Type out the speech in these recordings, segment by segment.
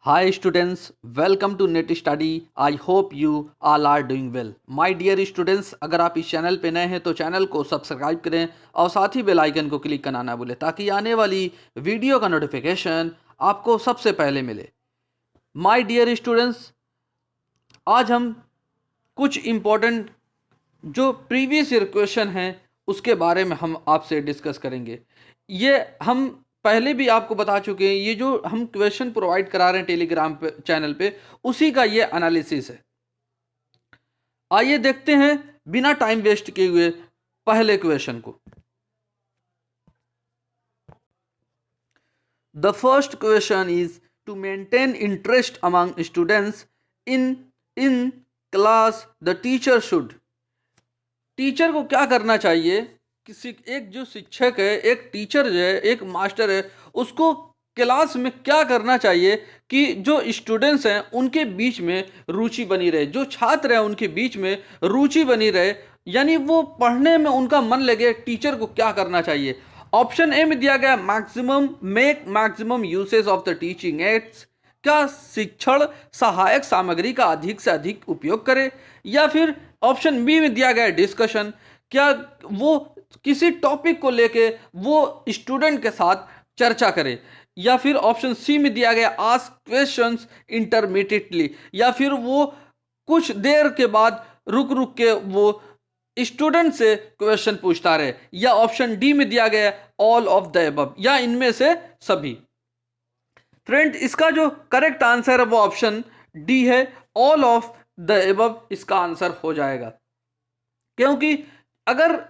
Hi students, welcome to Net Study. I hope you all are doing well. My dear students, अगर आप इस channel पे नए हैं तो चैनल को सब्सक्राइब करें और साथ ही बेल आइकन को क्लिक करना ना भूलें ताकि आने वाली वीडियो का नोटिफिकेशन आपको सबसे पहले मिले। माय डियर स्टूडेंट्स, आज हम कुछ इम्पोर्टेंट जो प्रीवियस ईयर क्वेश्चन हैं उसके बारे में हम आपसे डिस्कस करेंगे। ये हम पहले भी आपको बता चुके हैं, ये जो हम क्वेश्चन प्रोवाइड करा रहे हैं टेलीग्राम पे चैनल पे, उसी का ये एनालिसिस है। आइए देखते हैं बिना टाइम वेस्ट किए हुए पहले क्वेश्चन को। The first question is to maintain interest among students in class the teacher should. Teacher को क्या करना चाहिए? किसी एक जो शिक्षक है, एक टीचर है, एक मास्टर है, उसको क्लास में क्या करना चाहिए कि जो स्टूडेंट्स हैं उनके बीच में रुचि बनी रहे, जो छात्र हैं उनके बीच में रुचि बनी रहे, यानी वो पढ़ने में उनका मन लगे। टीचर को क्या करना चाहिए? ऑप्शन ए में दिया गया maximum usage of the teaching ads, क्या शिक्षण सहायक सामग्री का अधिक से अधिक उपयोग करे, या फिर ऑप्शन बी में दिया गया डिस्कशन, क्या वो किसी टॉपिक को लेके वो स्टूडेंट के साथ चर्चा करे, या फिर ऑप्शन सी में दिया गया आस्क क्वेश्चंस इंटरमिटेडली, या फिर वो कुछ देर के बाद रुक रुक के वो स्टूडेंट से क्वेश्चन पूछता रहे, या ऑप्शन डी में दिया गया ऑल ऑफ द अबव, या इनमें से सभी। फ्रेंड, इसका जो करेक्ट आंसर है वो ऑप्शन डी है, ऑल ऑफ द अबव इसका आंसर हो जाएगा। क्योंकि अगर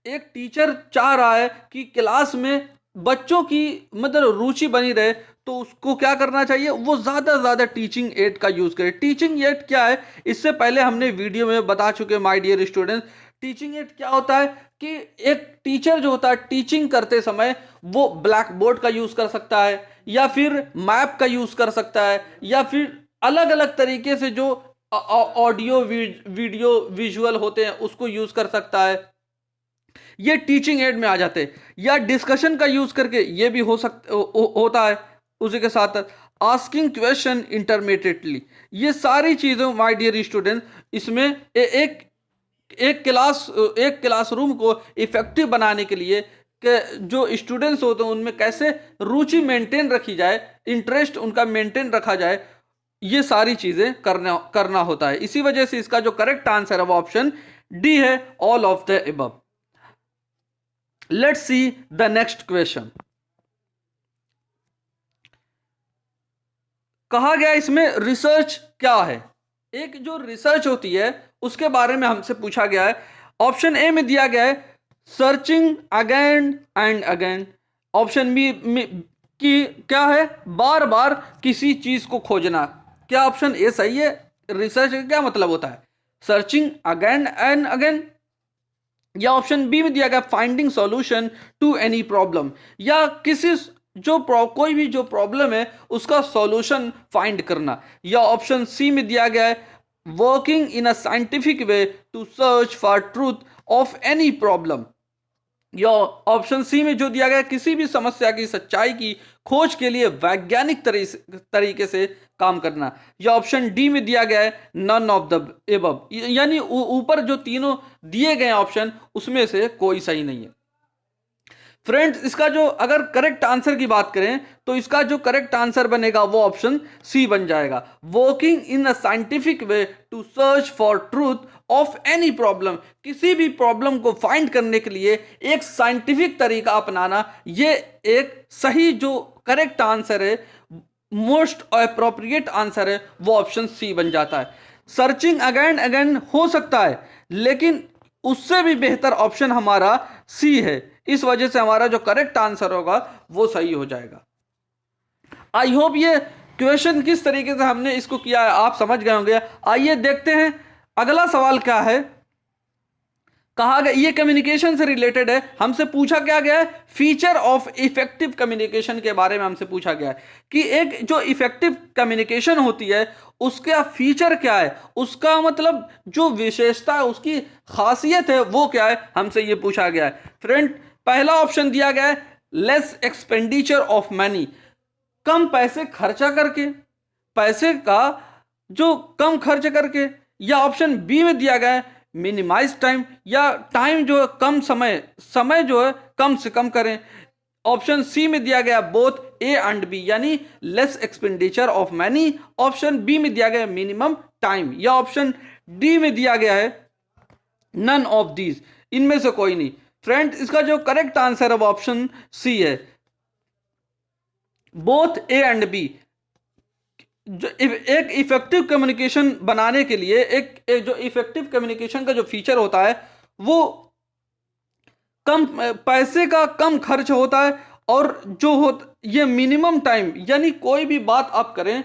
एक टीचर चाह रहा है कि क्लास में बच्चों की मतलब रुचि बनी रहे, तो उसको क्या करना चाहिए? वो ज़्यादा से ज़्यादा टीचिंग एड का यूज़ करे। टीचिंग एड क्या है, इससे पहले हमने वीडियो में बता चुके हैं my dear students. Teaching aid क्या होता है कि एक टीचर जो होता है टीचिंग करते समय वो ब्लैक बोर्ड का यूज़ कर सकता है, या फिर मैप का यूज़ कर सकता है, या फिर अलग अलग तरीके से जो ऑडियो वीडियो विजुअल होते हैं उसको यूज़ कर सकता है। ये टीचिंग एड में आ जाते हैं। या डिस्कशन का यूज़ करके ये भी होता है। उसी के साथ आस्किंग क्वेश्चन इंटरमीडिएटली, ये सारी चीज़ें माय डियर स्टूडेंट इसमें एक क्लासरूम को इफेक्टिव बनाने के लिए जो स्टूडेंट्स होते हैं उनमें कैसे रुचि मेंटेन रखी जाए, इंटरेस्ट उनका मेंटेन रखा जाए, ये सारी चीज़ें करना होता है। इसी वजह से इसका जो करेक्ट आंसर है वो ऑप्शन डी है, all of the above. Let's see the next question. कहा गया इसमें रिसर्च क्या है। एक जो रिसर्च होती है उसके बारे में हमसे पूछा गया है। ऑप्शन ए में दिया गया है searching again and again. Option B की क्या है? बार बार किसी चीज को खोजना। क्या ऑप्शन ए सही है? रिसर्च का क्या मतलब होता है? Searching again and again. या ऑप्शन बी में दिया गया finding solution to any problem, या किसी कोई भी जो प्रॉब्लम है उसका सॉल्यूशन फाइंड करना। या ऑप्शन सी में दिया गया है working in a scientific way to search for truth of any problem. या ऑप्शन सी में जो दिया गया किसी भी समस्या की सच्चाई की खोज के लिए वैज्ञानिक तरीके से काम करना। या ऑप्शन डी में दिया गया है नन ऑफ द एबव, यानी ऊपर जो तीनों दिए गए ऑप्शन उसमें से कोई सही नहीं है। फ्रेंड्स, इसका जो अगर करेक्ट आंसर की बात करें तो इसका जो करेक्ट आंसर बनेगा वो ऑप्शन सी बन जाएगा, working in a scientific way to search for truth of any problem. किसी भी प्रॉब्लम को फाइंड करने के लिए एक साइंटिफिक तरीका अपनाना, ये एक सही जो करेक्ट आंसर है, मोस्ट अप्रोप्रिएट आंसर है, वो ऑप्शन सी बन जाता है। सर्चिंग अगेन अगेन हो सकता है, लेकिन उससे भी बेहतर ऑप्शन हमारा सी है। इस वजह से हमारा जो करेक्ट आंसर होगा वो सही हो जाएगा। आई होप ये क्वेश्चन किस तरीके से हमने इसको किया है आप समझ गए होंगे। आइए देखते हैं अगला सवाल क्या है। कहा गया ये कम्युनिकेशन से रिलेटेड है। हमसे पूछा क्या गया है? फीचर ऑफ इफेक्टिव कम्युनिकेशन के बारे में हमसे पूछा गया है कि एक जो इफेक्टिव कम्युनिकेशन होती है उसका फीचर क्या है, उसका मतलब जो विशेषता है, उसकी खासियत है वो क्या है, हमसे ये पूछा गया है। फ्रेंड, पहला ऑप्शन दिया गया है लेस एक्सपेंडिचर ऑफ मनी, कम पैसे खर्चा करके। पैसे का जो कम खर्च करके, या ऑप्शन बी में दिया गया है मिनिमाइज टाइम, या टाइम जो है कम समय जो है कम से कम करें। ऑप्शन सी में दिया गया बोथ ए एंड बी, यानी less expenditure of money. Option B में दिया गया मिनिमम टाइम, या ऑप्शन डी में दिया गया है नन ऑफ दीज, इनमें से कोई नहीं। फ्रेंड, इसका जो करेक्ट आंसर है वो ऑप्शन सी है, बोथ ए एंड बी। जो एक इफेक्टिव कम्युनिकेशन बनाने के लिए एक जो इफेक्टिव कम्युनिकेशन का जो फीचर होता है वो कम पैसे का कम खर्च होता है, और जो हो ये मिनिमम टाइम, यानी कोई भी बात आप करें,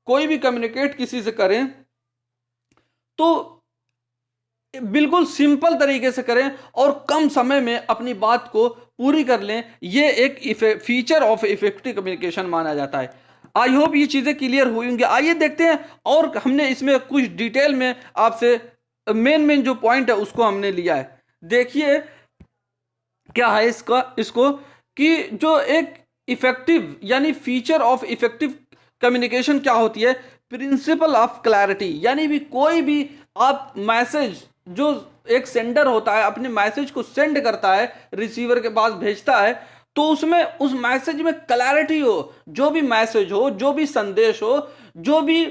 कोई भी कम्युनिकेट किसी से करें तो बिल्कुल सिंपल तरीके से करें और कम समय में अपनी बात को पूरी कर लें। ये एक फीचर ऑफ इफेक्टिव कम्युनिकेशन माना जाता है। आई होप ये चीज़ें क्लियर हुई होंगी। आइए देखते हैं, और हमने इसमें कुछ डिटेल में आपसे मेन जो पॉइंट है उसको हमने लिया है। देखिए क्या है इसको कि जो एक इफेक्टिव यानी फीचर ऑफ इफेक्टिव कम्युनिकेशन क्या होती है, प्रिंसिपल ऑफ क्लैरिटी। यानी भी कोई भी आप मैसेज, जो एक सेंडर होता है अपने मैसेज को सेंड करता है, रिसीवर के पास भेजता है, तो उसमें उस मैसेज में क्लैरिटी हो, जो भी मैसेज हो, जो भी संदेश हो, जो भी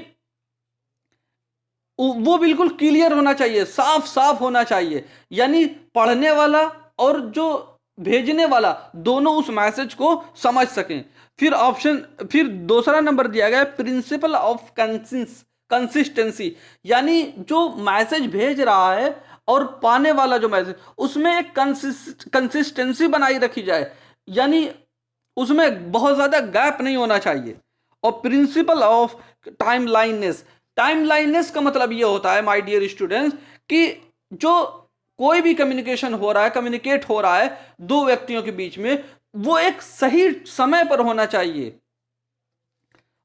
वो बिल्कुल क्लियर होना चाहिए, साफ साफ होना चाहिए, यानी पढ़ने वाला और जो भेजने वाला दोनों उस मैसेज को समझ सकें। फिर दूसरा नंबर दिया गया प्रिंसिपल ऑफ कंसिस्टेंसी, यानी जो मैसेज भेज रहा है और पाने वाला जो मैसेज, उसमें एक कंसिस्टेंसी बनाई रखी जाए, यानी उसमें बहुत ज़्यादा गैप नहीं होना चाहिए। और प्रिंसिपल ऑफ टाइमलाइननेस का मतलब ये होता है माय डियर स्टूडेंट्स कि जो कोई भी कम्युनिकेट हो रहा है दो व्यक्तियों के बीच में, वो एक सही समय पर होना चाहिए।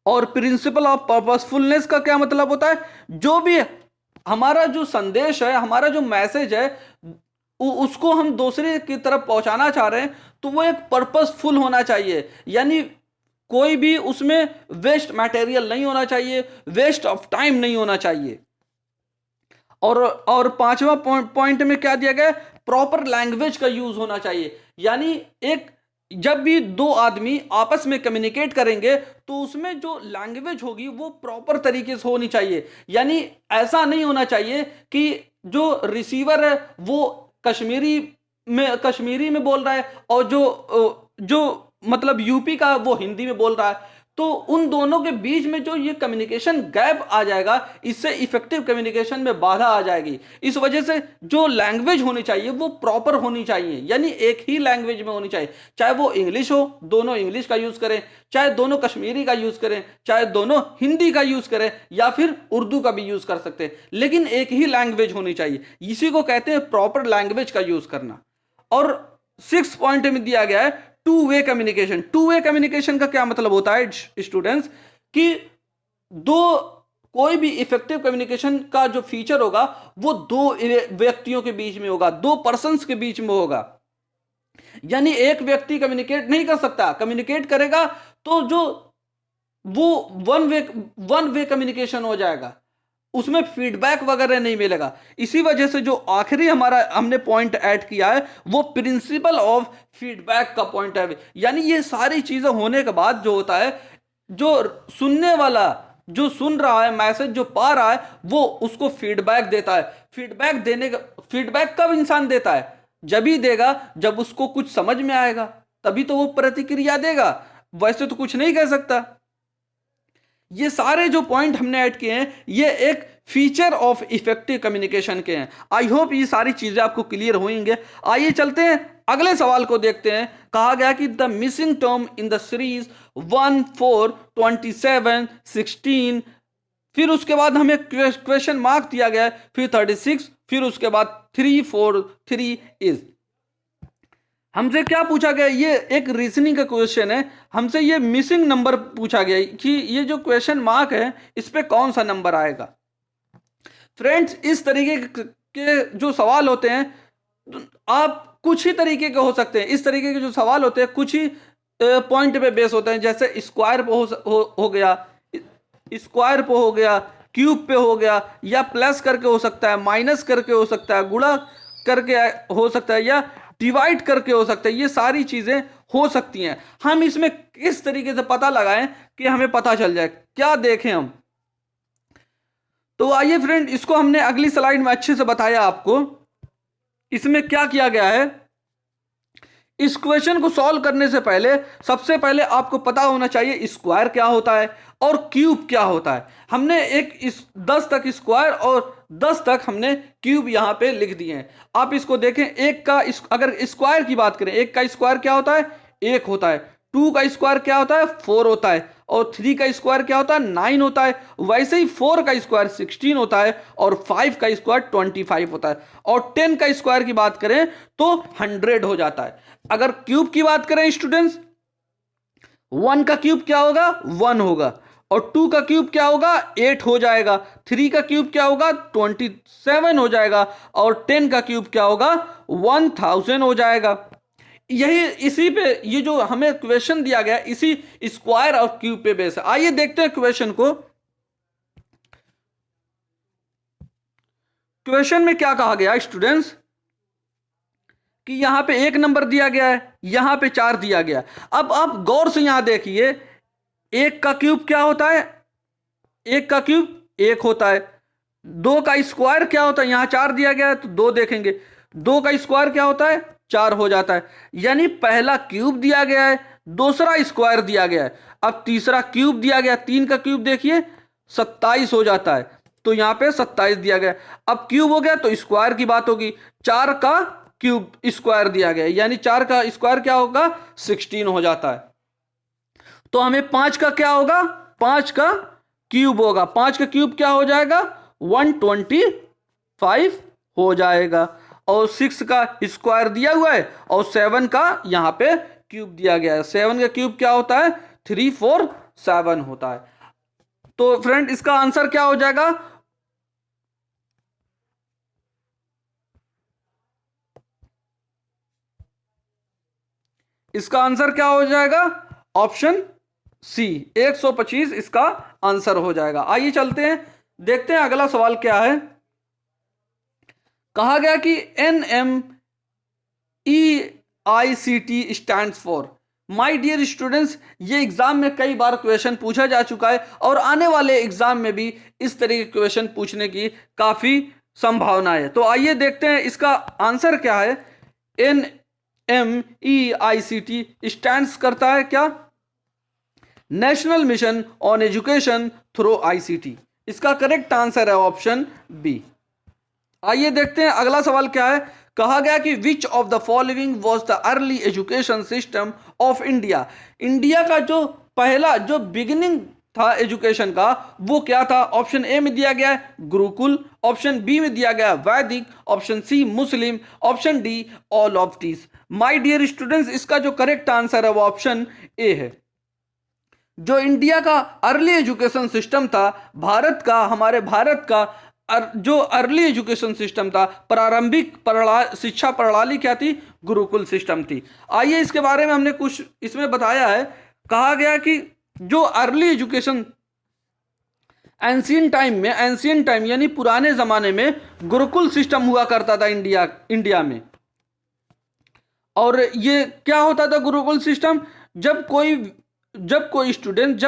और प्रिंसिपल ऑफ पर्पसफुलनेस का क्या मतलब होता है, जो भी हमारा जो संदेश है, हमारा जो मैसेज है, उसको हम दूसरे की तरफ पहुंचाना चाह रहे हैं, तो वो एक पर्पसफुल होना चाहिए, यानी कोई भी उसमें वेस्ट मटेरियल नहीं होना चाहिए, वेस्ट ऑफ टाइम नहीं होना चाहिए। और पांचवा पॉइंट में क्या दिया गया, प्रॉपर लैंग्वेज का यूज होना चाहिए, यानी एक जब भी दो आदमी आपस में कम्युनिकेट करेंगे तो उसमें जो लैंग्वेज होगी वो प्रॉपर तरीके से होनी चाहिए, यानी ऐसा नहीं होना चाहिए कि जो रिसीवर है वो कश्मीरी में बोल रहा है और जो मतलब यूपी का वो हिंदी में बोल रहा है, तो उन दोनों के बीच में जो ये कम्युनिकेशन गैप आ जाएगा, इससे इफेक्टिव कम्युनिकेशन में बाधा आ जाएगी। इस वजह से जो लैंग्वेज होनी चाहिए वो प्रॉपर होनी चाहिए, यानी एक ही लैंग्वेज में होनी चाहिए, चाहे वो इंग्लिश हो, दोनों इंग्लिश का यूज करें, चाहे दोनों कश्मीरी का यूज करें, चाहे दोनों हिंदी का यूज करें, या फिर उर्दू का भी यूज कर सकते हैं, लेकिन एक ही लैंग्वेज होनी चाहिए। इसी को कहते हैं प्रॉपर लैंग्वेज का यूज करना। और 6 पॉइंट में दिया गया है two way communication. Two way communication का क्या मतलब होता है स्टूडेंट्स, कि कोई भी इफेक्टिव कम्युनिकेशन का जो फीचर होगा वो दो व्यक्तियों के बीच में होगा, दो पर्सन्स के बीच में होगा, यानी एक व्यक्ति कम्युनिकेट नहीं कर सकता, कम्युनिकेट करेगा तो जो वो वन वे कम्युनिकेशन हो जाएगा, उसमें फीडबैक वगैरह नहीं मिलेगा। इसी वजह से जो आखिरी हमने पॉइंट ऐड किया है वो प्रिंसिपल ऑफ फीडबैक का पॉइंट है, यानी ये सारी चीजें होने के बाद जो होता है, जो सुनने वाला जो सुन रहा है, मैसेज जो पा रहा है, वो उसको फीडबैक देता है। फीडबैक कब इंसान देता है, जब ही देगा जब उसको कुछ समझ में आएगा, तभी तो वो प्रतिक्रिया देगा, वैसे तो कुछ नहीं कह सकता। ये सारे जो पॉइंट हमने ऐड किए हैं ये एक फीचर ऑफ इफेक्टिव कम्युनिकेशन के हैं। आई होप ये सारी चीजें आपको क्लियर होंगे। आइए चलते हैं अगले सवाल को देखते हैं। कहा गया कि the missing term in the series 1, 4, 27, 16, फिर उसके बाद हमें क्वेश्चन मार्क दिया गया है, फिर 36, फिर उसके बाद 3, 4, 3 इज। हमसे क्या पूछा गया, ये एक रीजनिंग का क्वेश्चन है, हमसे ये मिसिंग नंबर पूछा गया कि ये जो क्वेश्चन मार्क है इस पे कौन सा नंबर आएगा। फ्रेंड्स, इस तरीके के जो सवाल होते हैं आप कुछ ही तरीके के हो सकते हैं। इस तरीके के जो सवाल होते हैं कुछ ही पॉइंट पे बेस होते हैं, जैसे स्क्वायर हो गया, स्क्वायर पे हो गया, क्यूब पे हो गया, या प्लस करके हो सकता है, माइनस करके हो सकता है, गुणा करके हो सकता है, या डिवाइड करके हो सकता है। ये सारी चीजें हो सकती हैं। हम इसमें किस तरीके से पता लगाएं कि हमें पता चल जाए, क्या देखें हम? तो आइए फ्रेंड, इसको हमने अगली स्लाइड में अच्छे से बताया आपको। इसमें क्या किया गया है, इस क्वेश्चन को सॉल्व करने से पहले सबसे पहले आपको पता होना चाहिए स्क्वायर क्या होता है और क्यूब क्या होता है। हमने इस 10 तक स्क्वायर और 10 तक हमने क्यूब यहां पे लिख दिए हैं। आप इसको देखें, एक का अगर स्क्वायर की बात करें, एक का स्क्वायर क्या होता है, 1 होता है। 2 का स्क्वायर क्या होता है, 4 होता है। और 3 का स्क्वायर क्या होता है, 9 होता है। वैसे ही 4 का स्क्वायर 16 होता है और 5 का स्क्वायर 25 होता है। और 10 का स्क्वायर की बात करें तो 100 हो जाता है। अगर क्यूब की बात करें स्टूडेंट्स, 1 का क्यूब क्या होगा, 1 होगा। और 2 का क्यूब क्या होगा, 8 हो जाएगा। 3 का क्यूब क्या होगा, 27 हो जाएगा। और 10 का क्यूब क्या होगा, 1000 हो जाएगा। यही इसी पे ये जो हमें क्वेश्चन दिया गया इसी स्क्वायर और क्यूब पे बेस है। आइए देखते हैं क्वेश्चन को। क्वेश्चन में क्या कहा गया स्टूडेंट्स, कि यहां पे 1 नंबर दिया गया है, यहां पे 4 दिया गया। अब आप गौर से यहां देखिए, 1 का क्यूब क्या होता है, 1 का क्यूब 1 होता है। 2 का स्क्वायर क्या होता है, यहां 4 दिया गया है तो 2 देखेंगे। 2 का स्क्वायर क्या होता है, 4 हो जाता है। यानी पहला क्यूब दिया गया है, दूसरा स्क्वायर दिया गया है, अब तीसरा क्यूब दिया गया। 3 का क्यूब देखिए 27 हो जाता है, तो यहां पे 27 दिया गया। अब क्यूब हो गया तो स्क्वायर की बात होगी। 4 का क्यूब स्क्वायर दिया गया, यानी 4 का स्क्वायर क्या होगा, 16 हो जाता है। तो हमें 5 का क्या होगा, 5 का क्यूब होगा। 5 का क्यूब क्या हो जाएगा, 125 हो जाएगा। और 6 का स्क्वायर दिया हुआ है और 7 का यहां पे क्यूब दिया गया है। 7 का क्यूब क्या होता है, 347 होता है। तो फ्रेंड इसका आंसर क्या हो जाएगा, इसका आंसर क्या हो जाएगा, ऑप्शन सी 125 इसका आंसर हो जाएगा। आइए चलते हैं, देखते हैं अगला सवाल क्या है। कहा गया कि NMEICT stand for. My dear students, ये एग्जाम में कई बार क्वेश्चन पूछा जा चुका है और आने वाले एग्जाम में भी इस तरह के क्वेश्चन पूछने की काफी संभावना है। तो आइए देखते हैं इसका आंसर क्या है। NMEICT स्टैंड्स करता है क्या, national mission on education through ICT। इसका करेक्ट आंसर है ऑप्शन बी। आइए देखते हैं अगला सवाल क्या है। कहा गया कि which of the following was the early education system of India. India का जो पहला जो बिगिनिंग था एजुकेशन का वो क्या था। ऑप्शन ए में दिया गया है गुरुकुल, ऑप्शन बी में दिया गया है Vedic, option C Muslim, option D all of this. My dear students, इसका जो करेक्ट आंसर है वो ऑप्शन ए है। जो इंडिया का अर्ली एजुकेशन सिस्टम था, हमारे भारत का जो अर्ली एजुकेशन सिस्टम था, प्रारंभिक शिक्षा प्रणाली क्या थी, गुरुकुल सिस्टम थी। आइए इसके बारे में हमने कुछ इसमें बताया है। कहा गया कि जो अर्ली एजुकेशन एंशियंट टाइम यानी पुराने जमाने में गुरुकुल सिस्टम हुआ करता था इंडिया में। और ये क्या होता था गुरुकुल सिस्टम, जब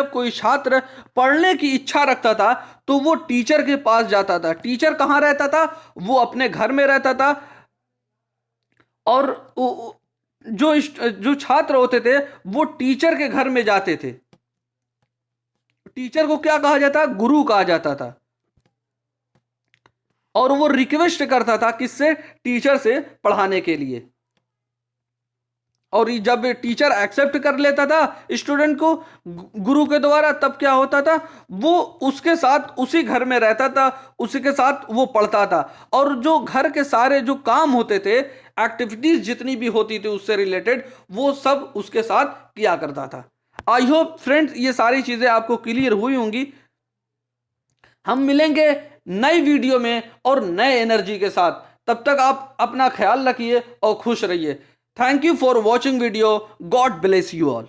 कोई छात्र पढ़ने की इच्छा रखता था तो वो टीचर के पास जाता था। टीचर कहाँ रहता था, वो अपने घर में रहता था। और जो छात्र होते थे वो टीचर के घर में जाते थे। टीचर को क्या कहा जाता, गुरु कहा जाता था। और वो रिक्वेस्ट करता था किससे, टीचर से पढ़ाने के लिए। और जब टीचर एक्सेप्ट कर लेता था स्टूडेंट को गुरु के द्वारा, तब क्या होता था, वो उसके साथ उसी घर में रहता था, उसी के साथ वो पढ़ता था। और जो घर के सारे जो काम होते थे, एक्टिविटीज जितनी भी होती थी उससे रिलेटेड, वो सब उसके साथ किया करता था। आई होप फ्रेंड्स ये सारी चीजें आपको क्लियर हुई होंगी। हम मिलेंगे नई वीडियो में और नए एनर्जी के साथ। तब तक आप अपना ख्याल रखिए और खुश रहिए। Thank you for watching video. God bless you all.